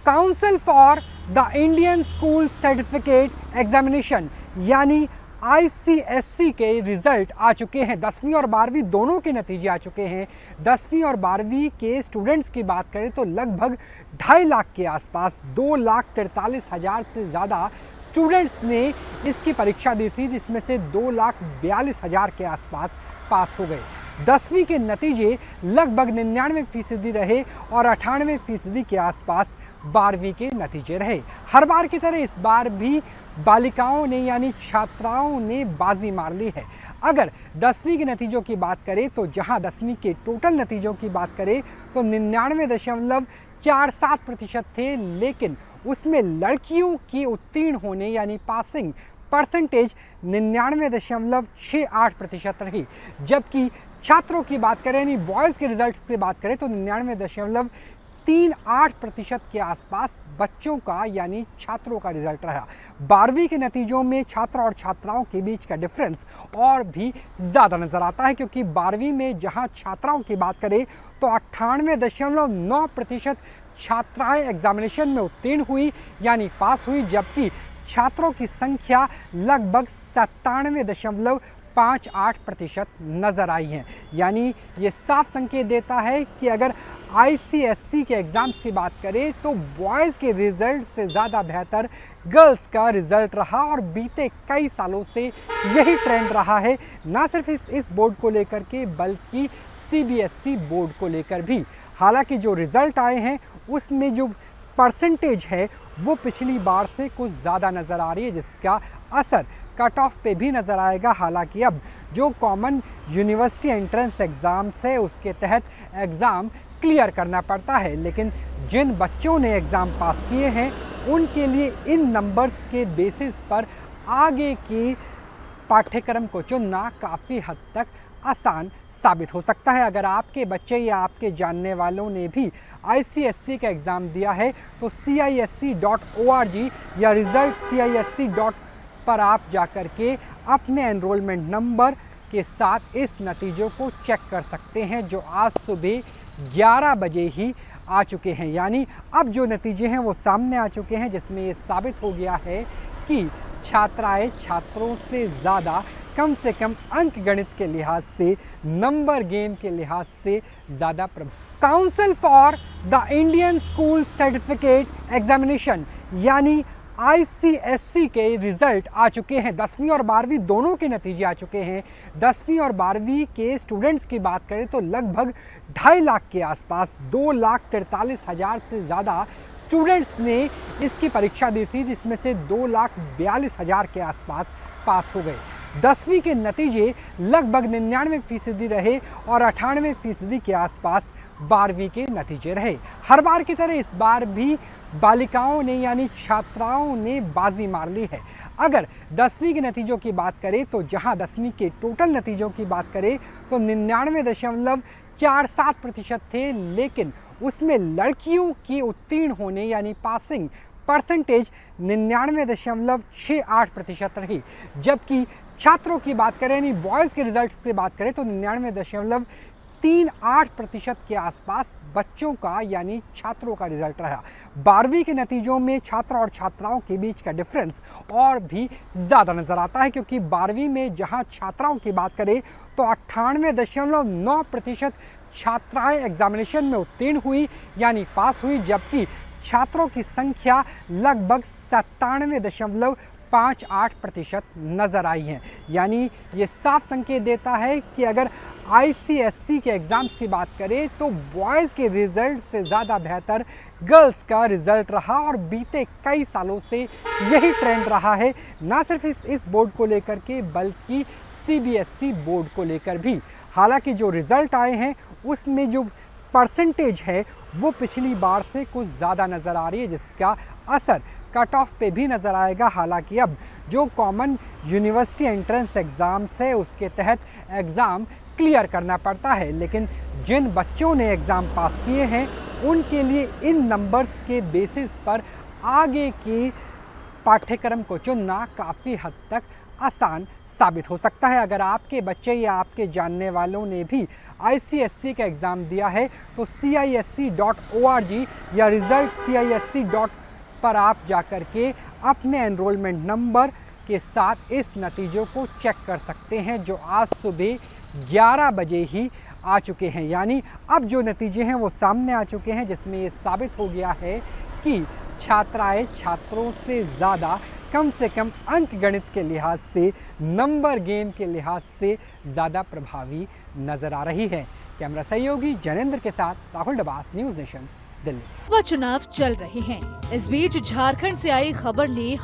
Council for the Indian school certificate examination यानी ICSE के result आ चुके हैं। 10वीं और 12वीं दोनों के नतीजे आ चुके हैं। 10वीं और 12वीं के स्टूडेंट्स की बात करें तो लगभग 2.5 लाख के आसपास 2,43,000 से ज़्यादा स्टूडेंट्स ने इसकी परीक्षा दी थी, जिसमें से 2,42,000 के आसपास पास हो गए। 10वीं के नतीजे लगभग 99% रहे और 98% के आसपास 12वीं के नतीजे रहे। हर बार की तरह इस बार भी बालिकाओं ने यानी छात्राओं ने बाजी मार ली है। अगर 10वीं के नतीजों की बात करें तो जहां 10वीं के टोटल नतीजों की बात करें तो 99.47% थे, लेकिन उसमें लड़कियों की उत्तीर्ण होने यानी पासिंग परसेंटेज 99.68% रही। जबकि छात्रों की बात करें यानी बॉयज़ के रिजल्ट की बात करें तो 99.38% के आसपास बच्चों का यानी छात्रों का रिजल्ट रहा। 12वीं के नतीजों में छात्र और छात्राओं के बीच का डिफरेंस और भी ज़्यादा नज़र आता है, क्योंकि 12वीं में जहां छात्राओं की बात करें तो 98.9% छात्राएं एग्जामिनेशन में उत्तीर्ण हुई यानी पास हुई, जबकि छात्रों की संख्या लगभग 97.58% नज़र आई है। यानी ये साफ संकेत देता है कि अगर ICSE के एग्ज़ाम्स की बात करें तो बॉयज़ के रिज़ल्ट से ज़्यादा बेहतर गर्ल्स का रिज़ल्ट रहा और बीते कई सालों से यही ट्रेंड रहा है, ना सिर्फ इस बोर्ड को लेकर के बल्कि CBSE बोर्ड को लेकर भी। हालांकि जो रिज़ल्ट आए हैं उसमें जो परसेंटेज है वो पिछली बार से कुछ ज़्यादा नज़र आ रही है, जिसका असर कट ऑफ पे भी नज़र आएगा। हालांकि अब जो कॉमन यूनिवर्सिटी एंट्रेंस एग्ज़ाम्स है उसके तहत एग्ज़ाम क्लियर करना पड़ता है, लेकिन जिन बच्चों ने एग्ज़ाम पास किए हैं उनके लिए इन नंबर्स के बेसिस पर आगे की पाठ्यक्रम को चुनना काफ़ी हद तक आसान साबित हो सकता है। अगर आपके बच्चे या आपके जानने वालों ने भी ICSE का एग्ज़ाम दिया है तो CISE.org या resultcisc. पर आप जाकर के अपने एनरोलमेंट नंबर के साथ इस नतीजों को चेक कर सकते हैं, जो आज सुबह 11 बजे ही आ चुके हैं। यानी अब जो नतीजे हैं वो सामने आ चुके हैं, जिसमें ये साबित हो गया है कि छात्राएं छात्रों से ज़्यादा कम से कम अंक गणित के लिहाज से, नंबर गेम के लिहाज से ज़्यादा council for the Indian school certificate examination यानी ICSE के रिजल्ट आ चुके हैं। 10वीं और 12वीं दोनों के नतीजे आ चुके हैं। 10वीं और 12वीं के स्टूडेंट्स की बात करें तो लगभग 2.5 लाख के आसपास 2,43,000 से ज़्यादा स्टूडेंट्स ने इसकी परीक्षा दी थी, जिसमें से 2,42,000 के आसपास पास हो गए। 10वीं के नतीजे लगभग 99% रहे और 98% के आसपास 12वीं के नतीजे रहे। हर बार की तरह इस बार भी बालिकाओं ने यानी छात्राओं ने बाजी मार ली है। अगर 10वीं के नतीजों की बात करें तो जहां 10वीं के टोटल नतीजों की बात करें तो 99.47% थे, लेकिन उसमें लड़कियों की उत्तीर्ण होने यानी पासिंग परसेंटेज 99.68% रही। जबकि छात्रों की बात करें यानी बॉयज़ के रिजल्ट की बात करें तो 99.38% के आसपास बच्चों का यानी छात्रों का रिजल्ट रहा। 12वीं के नतीजों में छात्र और छात्राओं के बीच का डिफरेंस और भी ज़्यादा नज़र आता है, क्योंकि 12वीं में जहां छात्राओं की बात करें तो 98.9% छात्राएं एग्जामिनेशन में उत्तीर्ण हुई यानी पास हुई, जबकि छात्रों की संख्या लगभग 97.58% नज़र आई है। यानी ये साफ संकेत देता है कि अगर ICSE के एग्ज़ाम्स की बात करें तो बॉयज़ के रिज़ल्ट से ज़्यादा बेहतर गर्ल्स का रिज़ल्ट रहा और बीते कई सालों से यही ट्रेंड रहा है, ना सिर्फ इस बोर्ड को लेकर के बल्कि CBSE बोर्ड को लेकर भी। हालांकि जो रिज़ल्ट आए हैं उसमें जो परसेंटेज है वो पिछली बार से कुछ ज़्यादा नज़र आ रही है, जिसका असर कट ऑफ पे भी नज़र आएगा। हालांकि अब जो कॉमन यूनिवर्सिटी एंट्रेंस एग्ज़ाम्स है उसके तहत एग्ज़ाम क्लियर करना पड़ता है, लेकिन जिन बच्चों ने एग्ज़ाम पास किए हैं उनके लिए इन नंबर्स के बेसिस पर आगे की पाठ्यक्रम को चुनना काफ़ी हद तक आसान साबित हो सकता है। अगर आपके बच्चे या आपके जानने वालों ने भी ICSE का एग्ज़ाम दिया है तो CISE.org या result पर आप जाकर के अपने एनरोलमेंट नंबर के साथ इस नतीजों को चेक कर सकते हैं, जो आज सुबह 11 बजे ही आ चुके हैं। यानी अब जो नतीजे हैं वो सामने आ चुके हैं, जिसमें ये साबित हो गया है कि छात्राएं छात्रों से ज़्यादा कम से कम अंक गणित के लिहाज से, नंबर गेम के लिहाज से ज़्यादा प्रभावी नज़र आ रही है। कैमरा सहयोगी जनेंद्र के साथ राहुल डबास, न्यूज़ नेशन, दिल्ली। चुनाव चल रहे हैं। इस बीच झारखंड से आई खबर ने